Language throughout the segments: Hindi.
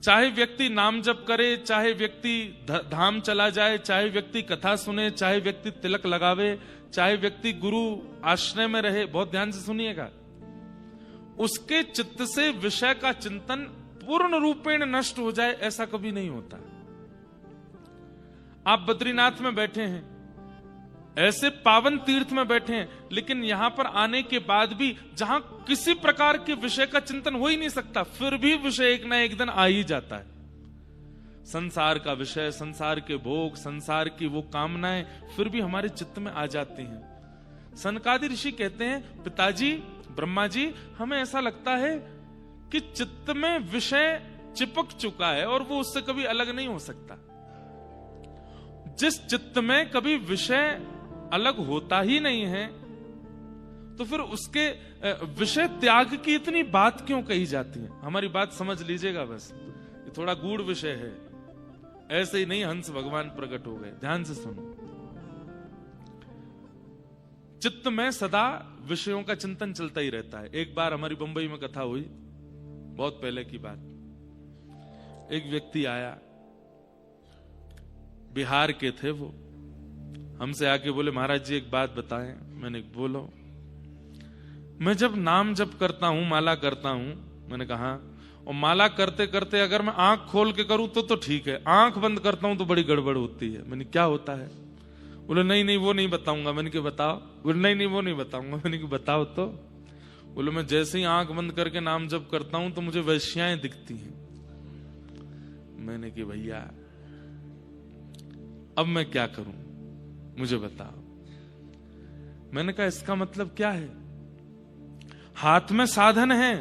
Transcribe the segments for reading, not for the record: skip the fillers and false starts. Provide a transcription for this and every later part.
चाहे व्यक्ति नाम जप करे, चाहे व्यक्ति धाम चला जाए, चाहे व्यक्ति कथा सुने, चाहे व्यक्ति तिलक लगावे, चाहे व्यक्ति गुरु आश्रय में रहे, बहुत ध्यान से सुनिएगा, उसके चित्त से विषय का चिंतन पूर्ण रूपेण नष्ट हो जाए ऐसा कभी नहीं होता। आप बद्रीनाथ में बैठे हैं, ऐसे पावन तीर्थ में बैठे हैं, लेकिन यहां पर आने के बाद भी जहां किसी प्रकार के विषय का चिंतन हो ही नहीं सकता, फिर भी विषय एक ना एक दिन आ ही जाता है। संसार का विषय, संसार के भोग, संसार की वो कामनाएं फिर भी हमारे चित्त में आ जाती हैं। सनकादि ऋषि कहते हैं, पिताजी ब्रह्मा जी, हमें ऐसा लगता है कि चित्त में विषय चिपक चुका है और वो उससे कभी अलग नहीं हो सकता। जिस चित्त में कभी विषय अलग होता ही नहीं है, तो फिर उसके विषय त्याग की इतनी बात क्यों कही जाती है? हमारी बात समझ लीजिएगा, बस ये थोड़ा गूढ़ विषय है, ऐसे ही नहीं हंस भगवान प्रकट हो गए। ध्यान से सुनो, चित्त में सदा विषयों का चिंतन चलता ही रहता है। एक बार हमारी बंबई में कथा हुई, बहुत पहले की बात। एक व्यक्ति आया, बिहार के थे वो, हमसे आके बोले, महाराज जी एक बात बताएं। मैंने बोलो। मैं जब नाम जप करता हूं, माला करता हूं, मैंने कहा, और माला करते करते अगर मैं आंख खोल के करूं तो ठीक है, आंख बंद करता हूं तो बड़ी गड़बड़ होती है। मैंने क्या होता है? बोले नहीं वो नहीं बताऊंगा। मैंने कहा बताओ। बोले नहीं वो नहीं बताऊंगा। मैंने कहा बताओ तो। बोले मैं जैसे ही आंख बंद करके नाम जप करता हूं तो मुझे वैश्याएं दिखती हैं। मैंने कहा भैया अब मैं क्या करूं, मुझे बताओ। मैंने कहा इसका मतलब क्या है? हाथ में साधन है,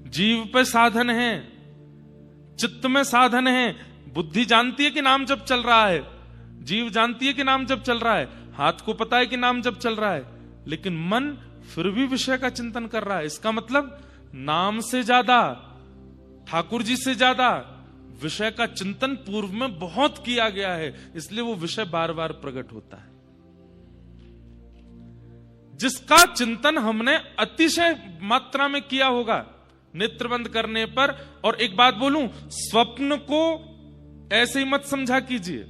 जीव पे साधन है, चित्त में साधन है। बुद्धि जानती है कि नाम जप चल रहा है, जीव जानती है कि नाम जप चल रहा है, हाथ को पता है कि नाम जप चल रहा है, लेकिन मन फिर भी विषय का चिंतन कर रहा है। इसका मतलब नाम से ज्यादा, ठाकुर जी से ज्यादा विषय का चिंतन पूर्व में बहुत किया गया है, इसलिए वो विषय बार बार प्रकट होता है। जिसका चिंतन हमने अतिशय मात्रा में किया होगा नेत्र बंद करने पर। और एक बात बोलूं, स्वप्न को ऐसे ही मत समझा कीजिए।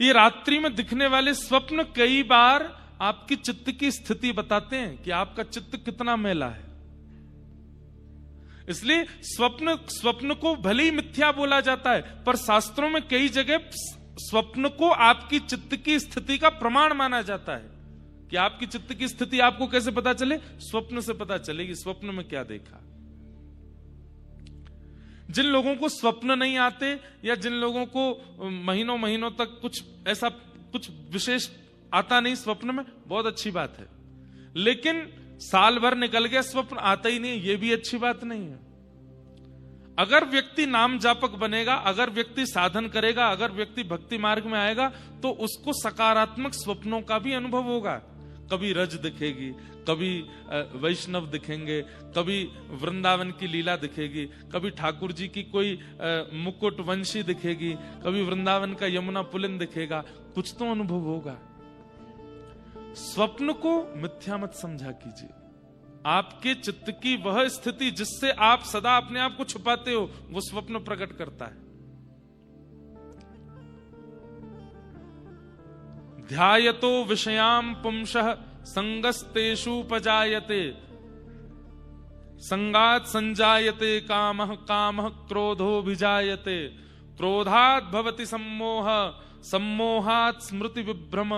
ये रात्रि में दिखने वाले स्वप्न कई बार आपकी चित्त की स्थिति बताते हैं कि आपका चित्त कितना मैला है। इसलिए स्वप्न को भले ही मिथ्या बोला जाता है, पर शास्त्रों में कई जगह स्वप्न को आपकी चित्त की स्थिति का प्रमाण माना जाता है कि आपकी चित्त की स्थिति आपको कैसे पता चले? स्वप्न से पता चलेगी, स्वप्न में क्या देखा। जिन लोगों को स्वप्न नहीं आते या जिन लोगों को महीनों महीनों तक कुछ ऐसा कुछ विशेष आता नहीं स्वप्न में, बहुत अच्छी बात है। लेकिन साल भर निकल गया, स्वप्न आता ही नहीं, यह भी अच्छी बात नहीं है। अगर व्यक्ति नाम जापक बनेगा, अगर व्यक्ति साधन करेगा, अगर व्यक्ति भक्ति मार्ग में आएगा, तो उसको सकारात्मक स्वप्नों का भी अनुभव होगा। कभी रज दिखेगी, कभी वैष्णव दिखेंगे, कभी वृंदावन की लीला दिखेगी, कभी ठाकुर जी की कोई मुकुट वंशी दिखेगी, कभी वृंदावन का यमुना पुलिन दिखेगा, कुछ तो अनुभव होगा। स्वप्न को मिथ्या मत समझा कीजिए। आपके चित्त की वह स्थिति जिससे आप सदा अपने आप को छुपाते हो, वो स्वप्न प्रकट करता है। ध्यायतो विषयाम पुंसः संगस्तेषुपजायते, संगात् संजायते कामः, कामः क्रोधोऽभिजायते, क्रोधात् भवति सम्मोहः, सम्मोहात् स्मृति विभ्रम,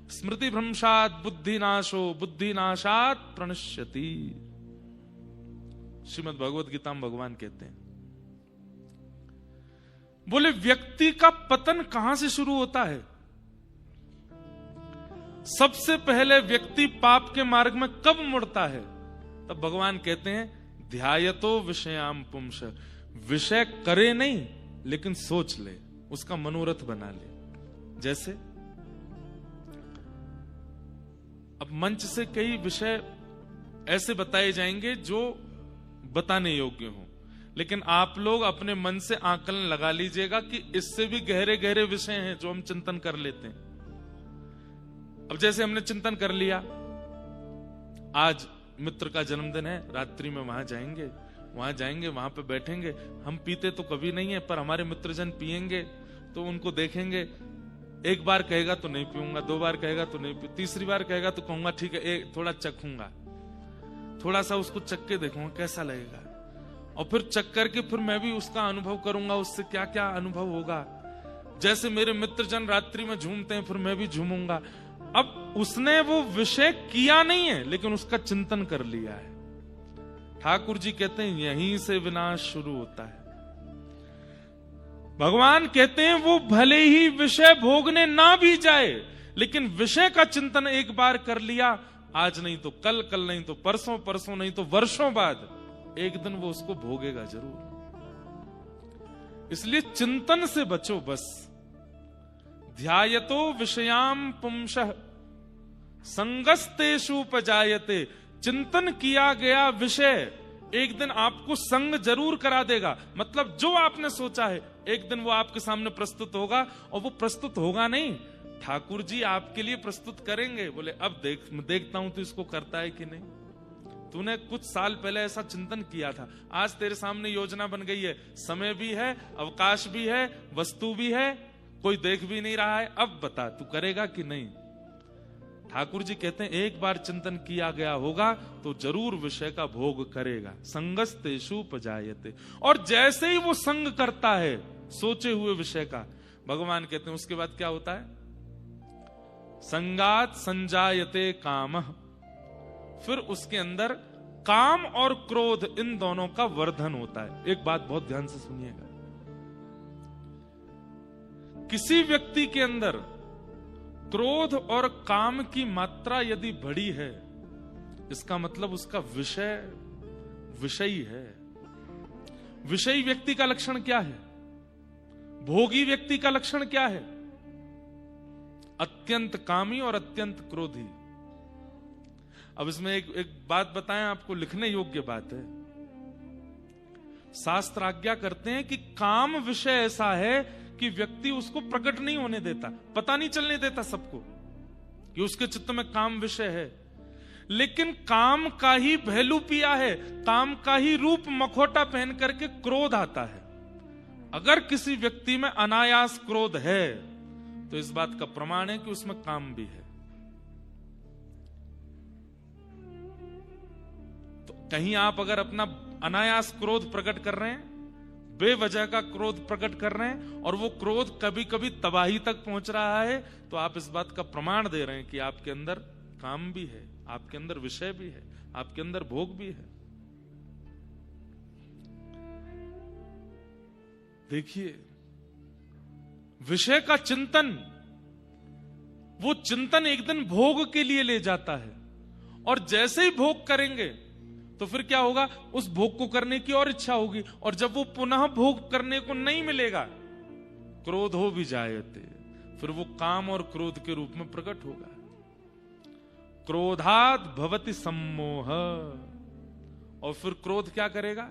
स्मृति भ्रंशात् बुद्धिनाशो, बुद्धिनाशात् प्रणश्यति। श्रीमद् भगवद गीता में भगवान कहते हैं, बोले व्यक्ति का पतन कहां से शुरू होता है? सबसे पहले व्यक्ति पाप के मार्ग में कब मुड़ता है? तब भगवान कहते हैं ध्यायतो विषयाम पुंस, विषय करे नहीं लेकिन सोच ले, उसका मनोरथ बना ले। जैसे अब मंच से कई विषय ऐसे बताए जाएंगे जो बताने योग्य हो, लेकिन आप लोग अपने मन से आकलन लगा लीजिएगा कि इससे भी गहरे गहरे विषय हैं जो हम चिंतन कर लेते हैं। अब जैसे हमने चिंतन कर लिया, आज मित्र का जन्मदिन है, रात्रि में वहां जाएंगे, वहां जाएंगे, वहां पे बैठेंगे, हम पीते तो कभी नहीं है, पर हमारे मित्रजन पिएंगे तो उनको देखेंगे, एक बार कहेगा तो नहीं पीऊंगा, 2 बार कहेगा तो नहीं पी, तीसरी बार कहेगा तो कहूंगा ठीक है, थोड़ा चखूंगा, थोड़ा सा उसको चख के देखूंगा कैसा लगेगा, और फिर चख करके फिर मैं भी उसका अनुभव करूंगा, उससे क्या क्या अनुभव होगा। जैसे मेरे मित्रजन रात्रि में झूमते हैं, फिर मैं भी झूमूंगा। अब उसने वो विषय किया नहीं है, लेकिन उसका चिंतन कर लिया है। ठाकुर जी कहते हैं यहीं से विनाश शुरू होता है। भगवान कहते हैं वो भले ही विषय भोगने ना भी जाए, लेकिन विषय का चिंतन एक बार कर लिया, आज नहीं तो कल, कल नहीं तो परसों, परसों नहीं तो वर्षों बाद एक दिन वो उसको भोगेगा जरूर। इसलिए चिंतन से बचो बस। ध्यायतो विषयाम पुंसः संगस्तेषु पजायते। चिंतन किया गया विषय एक दिन आपको संग जरूर करा देगा। मतलब जो आपने सोचा है एक दिन वो आपके सामने प्रस्तुत होगा, और वो प्रस्तुत होगा नहीं, ठाकुर जी आपके लिए प्रस्तुत करेंगे। बोले अब देखता हूं तो इसको करता है कि नहीं। तूने कुछ साल पहले ऐसा चिंतन किया था, आज तेरे सामने योजना बन गई है, समय भी है, अवकाश भी है, वस्तु भी है, कोई देख भी नहीं रहा है, अब बता तू करेगा कि नहीं। ठाकुर जी कहते हैं एक बार चिंतन किया गया होगा तो जरूर विषय का भोग करेगा। संगस्तेषु पजायते। और जैसे ही वो संग करता है सोचे हुए विषय का, भगवान कहते हैं उसके बाद क्या होता है, संगात संजायते कामः। फिर उसके अंदर काम और क्रोध इन दोनों का वर्धन होता है। एक बात बहुत ध्यान से सुनिएगा, किसी व्यक्ति के अंदर क्रोध और काम की मात्रा यदि बढ़ी है, इसका मतलब उसका विषयी है। विषयी व्यक्ति का लक्षण क्या है, भोगी व्यक्ति का लक्षण क्या है, अत्यंत कामी और अत्यंत क्रोधी। अब इसमें एक बात बताएं आपको, लिखने योग्य बात है। शास्त्र आज्ञा करते हैं कि काम विषय ऐसा है कि व्यक्ति उसको प्रकट नहीं होने देता, पता नहीं चलने देता सबको कि उसके चित्त में काम विषय है। लेकिन काम का ही भैलू पिया है, काम का ही रूप मखौटा पहन करके क्रोध आता है। अगर किसी व्यक्ति में अनायास क्रोध है तो इस बात का प्रमाण है कि उसमें काम भी है। तो कहीं आप अगर अपना अनायास क्रोध प्रकट कर रहे हैं, बेवजह का क्रोध प्रकट कर रहे हैं, और वो क्रोध कभी कभी तबाही तक पहुंच रहा है, तो आप इस बात का प्रमाण दे रहे हैं कि आपके अंदर काम भी है, आपके अंदर विषय भी है, आपके अंदर भोग भी है। देखिए, विषय का चिंतन, वो चिंतन एक दिन भोग के लिए ले जाता है, और जैसे ही भोग करेंगे तो फिर क्या होगा, उस भोग को करने की और इच्छा होगी, और जब वो पुनः भोग करने को नहीं मिलेगा, क्रोध हो भी जायते, फिर वो काम और क्रोध के रूप में प्रकट होगा। क्रोधात् भवति सम्मोह। और फिर क्रोध क्या करेगा,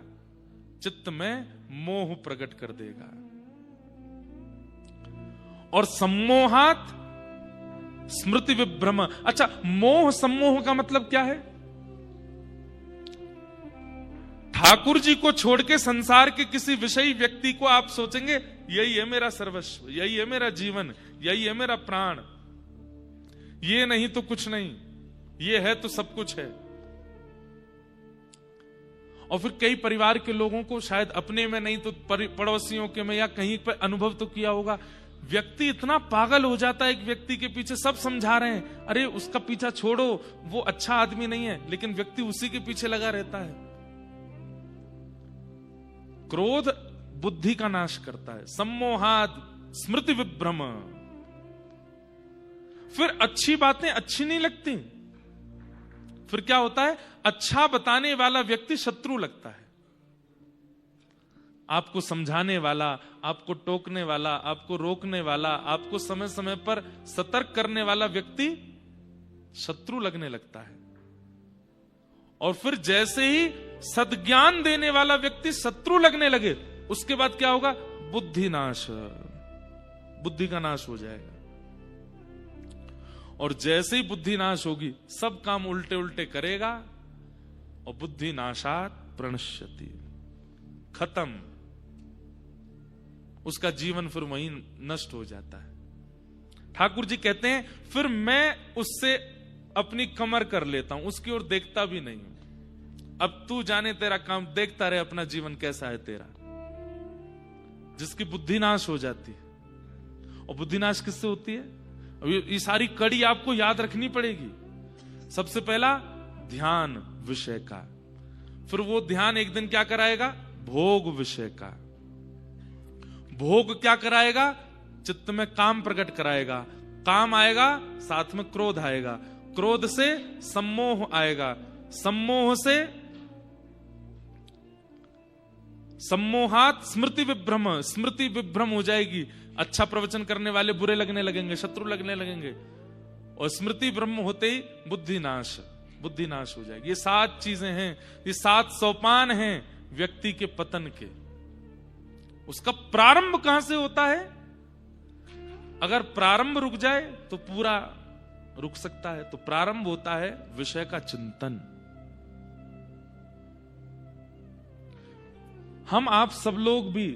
चित्त में मोह प्रकट कर देगा। और सम्मोहात् स्मृति विभ्रम। अच्छा, मोह सम्मोह का मतलब क्या है, ठाकुर जी को छोड़ के संसार के किसी विषयी व्यक्ति को आप सोचेंगे यही है मेरा सर्वस्व, यही है मेरा जीवन, यही है मेरा प्राण, ये नहीं तो कुछ नहीं, ये है तो सब कुछ है। और फिर कई परिवार के लोगों को, शायद अपने में नहीं तो पड़ोसियों के में या कहीं पर अनुभव तो किया होगा, व्यक्ति इतना पागल हो जाता है एक व्यक्ति के पीछे, सब समझा रहे हैं अरे उसका पीछा छोड़ो, वो अच्छा आदमी नहीं है, लेकिन व्यक्ति उसी के पीछे लगा रहता है। क्रोध बुद्धि का नाश करता है। सम्मोहाद स्मृति विभ्रम। फिर अच्छी बातें अच्छी नहीं लगती, फिर क्या होता है, अच्छा बताने वाला व्यक्ति शत्रु लगता है। आपको समझाने वाला, आपको टोकने वाला, आपको रोकने वाला, आपको समय समय पर सतर्क करने वाला व्यक्ति शत्रु लगने लगता है। और फिर जैसे ही सद्ज्ञान देने वाला व्यक्ति शत्रु लगने लगे, उसके बाद क्या होगा, बुद्धि नाश, बुद्धि का नाश हो जाएगा। और जैसे ही बुद्धि नाश होगी, सब काम उल्टे उल्टे करेगा, और बुद्धि नाशात् प्रणश्यति। खत्म, उसका जीवन फिर वहीं नष्ट हो जाता है। ठाकुर जी कहते हैं फिर मैं उससे अपनी कमर कर लेता हूं, उसकी ओर देखता भी नहीं हूं। अब तू जाने तेरा काम, देखता रहे अपना जीवन कैसा है तेरा। जिसकी बुद्धि नाश हो जाती है। और बुद्धि नाश किससे होती है? अब ये सारी कड़ी आपको याद रखनी पड़ेगी। सबसे पहला ध्यान विषय का, फिर वो ध्यान एक दिन क्या कराएगा? भोग विषय का। भोग क्या कराएगा? चित्त में काम प्रकट कराएगा। काम आएगा, साथ में क्रोध आएगा। क्रोध से सम्मोह आएगा। सम्मोह से सम्मोहात स्मृति विभ्रम, स्मृति विभ्रम हो जाएगी। अच्छा प्रवचन करने वाले बुरे लगने लगेंगे, शत्रु लगने लगेंगे। और स्मृति ब्रह्म होते ही बुद्धि नाश, बुद्धि नाश हो जाएगी। ये 7 चीजें हैं, ये 7 सोपान हैं व्यक्ति के पतन के। उसका प्रारंभ कहां से होता है? अगर प्रारंभ रुक जाए तो पूरा रुक सकता है। तो प्रारंभ होता है विषय का चिंतन। हम आप सब लोग भी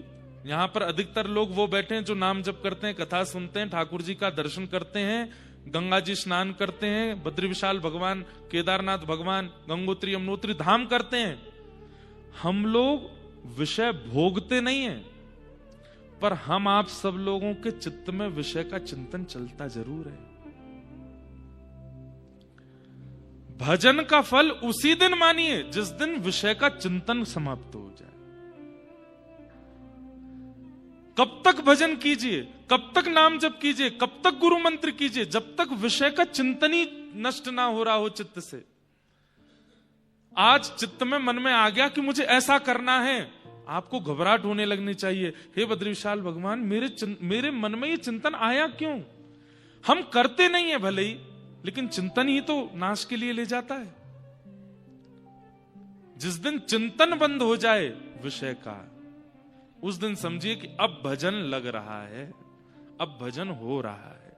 यहां पर अधिकतर लोग वो बैठे हैं जो नाम जप करते हैं, कथा सुनते हैं, ठाकुर जी का दर्शन करते हैं, गंगा जी स्नान करते हैं, बद्री विशाल भगवान, केदारनाथ भगवान, गंगोत्री यमुनोत्री धाम करते हैं। हम लोग विषय भोगते नहीं हैं, पर हम आप सब लोगों के चित्त में विषय का चिंतन चलता जरूर है। भजन का फल उसी दिन मानिए जिस दिन विषय का चिंतन समाप्त हो जाए। कब तक भजन कीजिए, कब तक नाम जप कीजिए, कब तक गुरु मंत्र कीजिए, जब तक विषय का चिंतन ही नष्ट ना हो रहा हो चित्त से। आज चित्त में मन में आ गया कि मुझे ऐसा करना है, आपको घबराहट होने लगनी चाहिए। हे बद्री विशाल भगवान, मेरे मन में ये चिंतन आया क्यों? हम करते नहीं है भले ही, लेकिन चिंतन ही तो नाश के लिए ले जाता है। जिस दिन चिंतन बंद हो जाए विषय का, उस दिन समझिए कि अब भजन लग रहा है, अब भजन हो रहा है,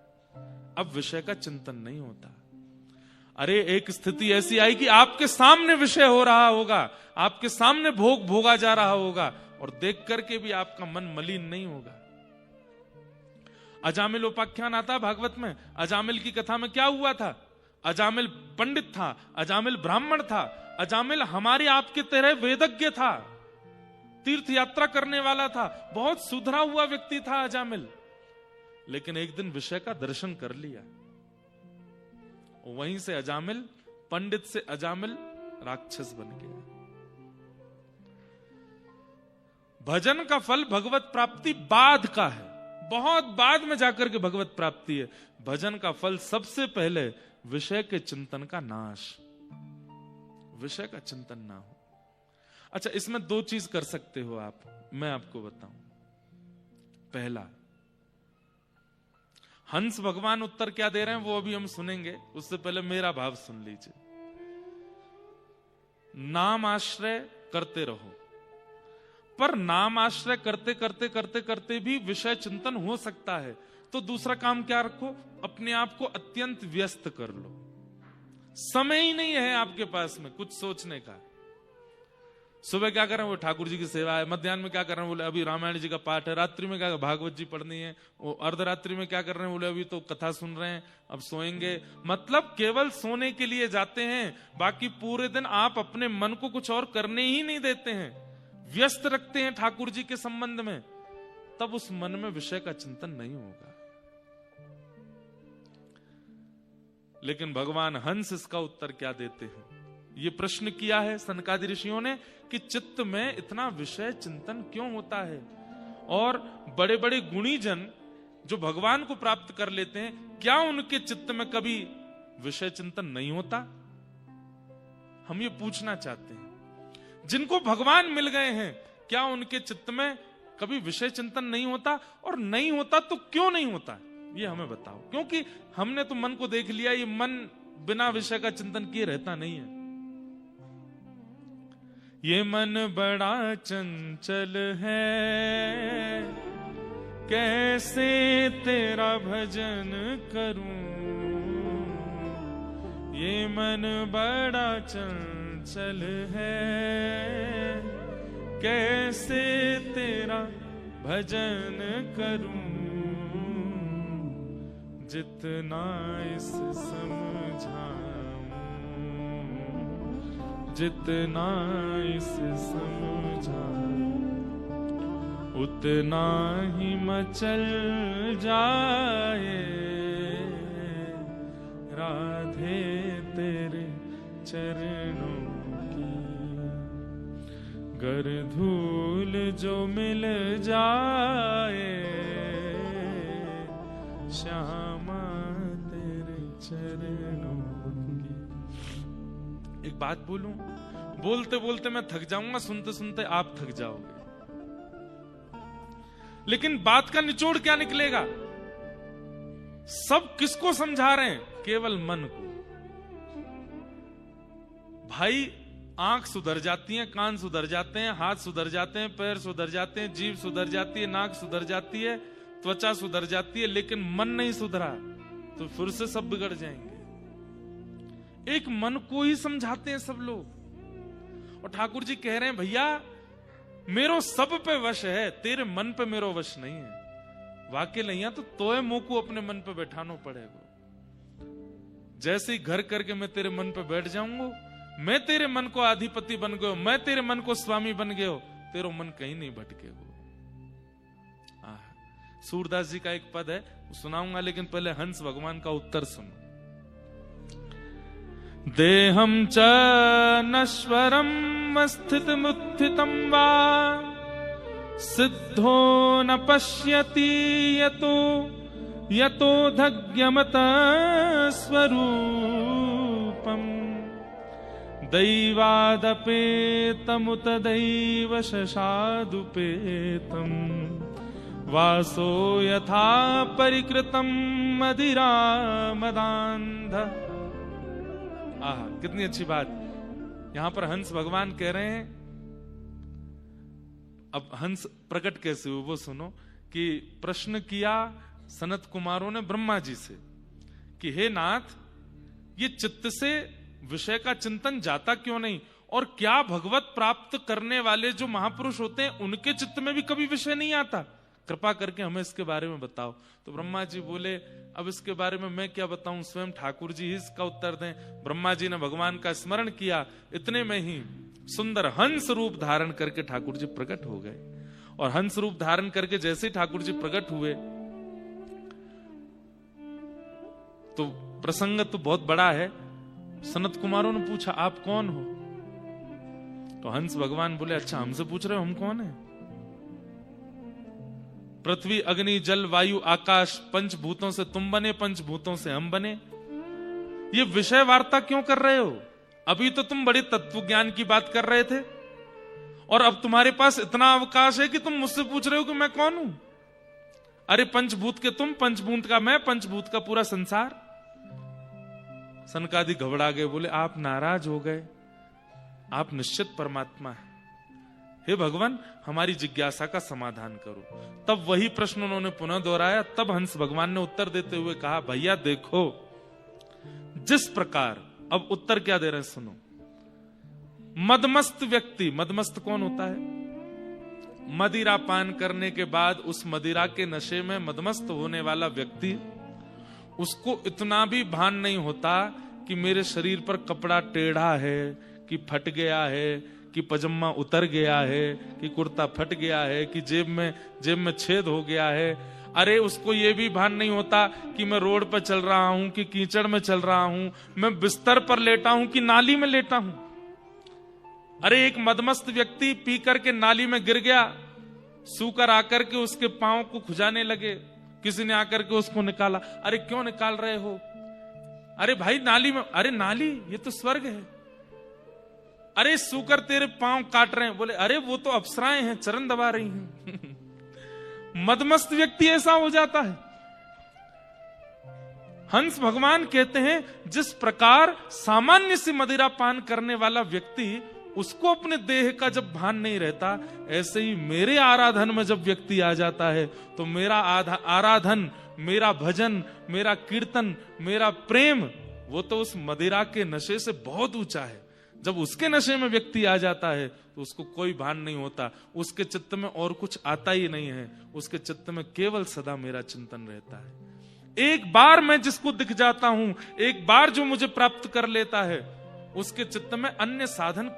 अब विषय का चिंतन नहीं होता। अरे एक स्थिति ऐसी आएगी, आपके सामने विषय हो रहा होगा, आपके सामने भोग भोगा जा रहा होगा, और देख करके भी आपका मन मलिन नहीं होगा। अजामिल उपाख्यान आता है भागवत में। अजामिल की कथा में क्या हुआ था? अजामिल पंडित था, अजामिल ब्राह्मण था, अजामिल हमारे आपके तरह वेदज्ञ था, तीर्थ यात्रा करने वाला था, बहुत सुधरा हुआ व्यक्ति था अजामिल। लेकिन एक दिन विषय का दर्शन कर लिया, वहीं से अजामिल, पंडित से अजामिल राक्षस बन गया। भजन का फल भगवत प्राप्ति बाद का है, बहुत बाद में जाकर के भगवत प्राप्ति है। भजन का फल सबसे पहले विषय के चिंतन का नाश, विषय का चिंतन ना हो। अच्छा, इसमें 2 चीज कर सकते हो आप, मैं आपको बताऊं। पहला, हंस भगवान उत्तर क्या दे रहे हैं वो अभी हम सुनेंगे, उससे पहले मेरा भाव सुन लीजिए। नाम आश्रय करते रहो, पर नाम आश्रय करते करते करते करते भी विषय चिंतन हो सकता है। तो दूसरा काम क्या रखो? अपने आप को अत्यंत व्यस्त कर लो। समय ही नहीं है आपके पास में कुछ सोचने का। सुबह क्या कर रहे हैं? वो ठाकुर जी की सेवा है। मध्याह्न में क्या कर रहे हैं? बोले अभी रामायण जी का पाठ है। रात्रि में क्या, भागवत जी पढ़नी है। वो अर्धरात्रि में क्या कर रहे हैं? बोले अभी तो कथा सुन रहे हैं, अब सोएंगे। मतलब केवल सोने के लिए जाते हैं, बाकी पूरे दिन आप अपने मन को कुछ और करने ही नहीं देते हैं, व्यस्त रखते हैं ठाकुर जी के संबंध में। तब उस मन में विषय का चिंतन नहीं होगा। लेकिन भगवान हंस इसका उत्तर क्या देते हैं? ये प्रश्न किया है सनकादि ऋषियों ने कि चित्त में इतना विषय चिंतन क्यों होता है, और बड़े बड़े गुणी जन जो भगवान को प्राप्त कर लेते हैं, क्या उनके चित्त में कभी विषय चिंतन नहीं होता? हम ये पूछना चाहते हैं। जिनको भगवान मिल गए हैं, क्या उनके चित्त में कभी विषय चिंतन नहीं होता? और नहीं होता तो क्यों नहीं होता, ये हमें बताओ। क्योंकि हमने तो मन को देख लिया, ये मन बिना विषय का चिंतन किए रहता नहीं है। ये मन बड़ा चंचल है, कैसे तेरा भजन करूं। ये मन बड़ा चंचल है, कैसे तेरा भजन करूं, जितना इस समझाऊं, जितना इस समझाऊं, उतना ही मचल जाए राधे तेरे चरणों की। गर धूल जो मिल जाए श्यामा तेरे चरणों की। एक बात बोलूं, बोलते बोलते मैं थक जाऊंगा, सुनते सुनते आप थक जाओगे, लेकिन बात का निचोड़ क्या निकलेगा? सब किसको समझा रहे हैं? केवल मन को। भाई आंख सुधर जाती है, कान सुधर जाते हैं, हाथ सुधर जाते हैं, पैर सुधर जाते हैं, जीभ सुधर जाती है, नाक सुधर जाती है, त्वचा सुधर जाती है, लेकिन मन नहीं सुधरा तो फिर से सब बिगड़ जाएंगे। एक मन को ही समझाते हैं सब लोग। और ठाकुर जी कह रहे हैं भैया मेरो सब पे वश है, तेरे मन पे मेरो वश नहीं है। वाकई नहीं तो तोय मुंह को अपने मन पे बैठाना पड़ेगा। जैसे ही घर करके मैं तेरे मन पे बैठ जाऊंगा, मैं तेरे मन को अधिपति बन गयो, मैं तेरे मन को स्वामी बन गयो, तेरा मन कहीं नहीं भटकेगा। सूरदास जी का एक पद है, सुनाऊंगा, लेकिन पहले हंस भगवान का उत्तर सुनो। देहम च नश्वरम स्थितमुत्थितं वा सिद्धो न पश्यति यतो यतो धग्यमत स्वरूपम दैवादपेतमुत दैव शशादुपेतम वासो यथा परिकृतम मदिरा मदांध। आहा, कितनी अच्छी बात। यहां पर हंस भगवान कह रहे हैं, अब हंस प्रकट कैसे हुए वो सुनो, कि प्रश्न किया सनत कुमारों ने ब्रह्मा जी से कि हे नाथ, ये चित्त से विषय का चिंतन जाता क्यों नहीं, और क्या भगवत प्राप्त करने वाले जो महापुरुष होते हैं उनके चित्त में भी कभी विषय नहीं आता? कृपा करके हमें इसके बारे में बताओ। तो ब्रह्मा जी बोले अब इसके बारे में मैं क्या बताऊं, स्वयं ठाकुर जी ही इसका उत्तर दें। ब्रह्मा जी ने भगवान का स्मरण किया, इतने में ही सुंदर हंस रूप धारण करके ठाकुर जी प्रकट हो गए। और हंस रूप धारण करके जैसे ही ठाकुर जी प्रकट हुए तो प्रसंग तो बहुत बड़ा है। सनत कुमारों ने पूछा आप कौन हो? तो हंस भगवान बोले अच्छा हमसे पूछ रहे हो हम कौन है? पृथ्वी अग्नि जल वायु आकाश पंचभूतों से तुम बने, पंचभूतों से हम बने। ये विषय वार्ता क्यों कर रहे हो? अभी तो तुम बड़े तत्व ज्ञान की बात कर रहे थे और अब तुम्हारे पास इतना अवकाश है कि तुम मुझसे पूछ रहे हो कि मैं कौन हूं। अरे पंचभूत के तुम, पंचभूत का मैं, पंचभूत का पूरा संसार। सनकादि घबरा गए, बोले आप नाराज हो गए, आप निश्चित परमात्मा है। हे भगवान हमारी जिज्ञासा का समाधान करो। तब वही प्रश्न उन्होंने पुनः दोहराया। तब हंस भगवान ने उत्तर देते हुए कहा भैया देखो, जिस प्रकार, अब उत्तर क्या दे रहे हैं सुनो। मदमस्त व्यक्ति, मदमस्त कौन होता है? मदिरा पान करने के बाद उस मदिरा के नशे में मदमस्त होने वाला व्यक्ति, उसको इतना भी भान नहीं होता कि मेरे शरीर पर कपड़ा टेढ़ा है, कि फट गया है, कि पजामा उतर गया है, कि कुर्ता फट गया है, कि जेब में छेद हो गया है। अरे उसको ये भी भान नहीं होता कि मैं रोड पर चल रहा हूं, कि कीचड़ में चल रहा हूं, मैं बिस्तर पर लेटा हूं कि नाली में लेटा हूं। अरे एक मदमस्त व्यक्ति पी करके नाली में गिर गया, सूकर आकर के उसके पांव को खुजाने लगे, किसी ने आकर के उसको निकाला। अरे क्यों निकाल रहे हो? अरे भाई नाली में, अरे नाली ये तो स्वर्ग है। अरे सूकर तेरे पांव काट रहे हैं, बोले अरे वो तो अप्सराएं हैं, चरण दबा रही हैं। मदमस्त व्यक्ति ऐसा हो जाता है। हंस भगवान कहते हैं जिस प्रकार सामान्य से मदिरा पान करने वाला व्यक्ति, उसको अपने देह का जब भान नहीं रहता, ऐसे ही मेरे आराधन में जब व्यक्ति आ जाता है तो मेरा आराधन, मेरा भजन, मेरा कीर्तन, मेरा प्रेम, वो तो उस मदिरा के नशे से बहुत ऊंचा है। जब उसके नशे में व्यक्ति आ जाता है तो उसको कोई भान नहीं होता, उसके चित्त में और कुछ आता ही नहीं है, उसके चित्त में केवल सदा मेरा चिंतन रहता है। एक बार मैं जिसको दिख जाता हूं, एक बार जो मुझे प्राप्त कर लेता है, उसके चित्त में अन्य साधन